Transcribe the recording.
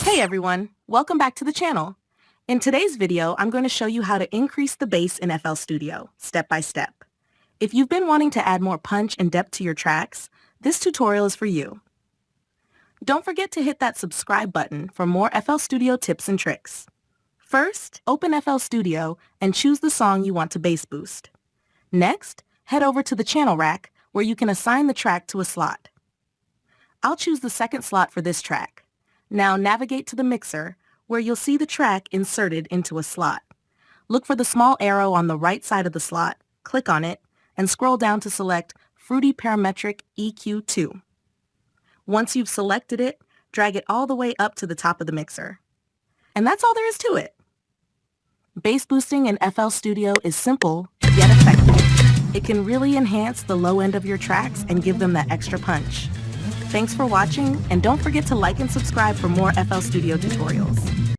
Hey everyone, welcome back to the channel. In today's video, I'm going to show you how to increase the bass in FL Studio, step by step. If you've been wanting to add more punch and depth to your tracks, this tutorial is for you. Don't forget to hit that subscribe button for more FL Studio tips and tricks. First, open FL Studio and choose the song you want to bass boost. Next, head over to the channel rack where you can assign the track to a slot. I'll choose the second slot for this track. Now navigate to the mixer, where you'll see the track inserted into a slot. Look for the small arrow on the right side of the slot, click on it, and scroll down to select Fruity Parametric EQ2. Once you've selected it, drag it all the way up to the top of the mixer. And that's all there is to it. Bass boosting in FL Studio is simple, yet effective. It can really enhance the low end of your tracks and give them that extra punch. Thanks for watching, and don't forget to like and subscribe for more FL Studio tutorials.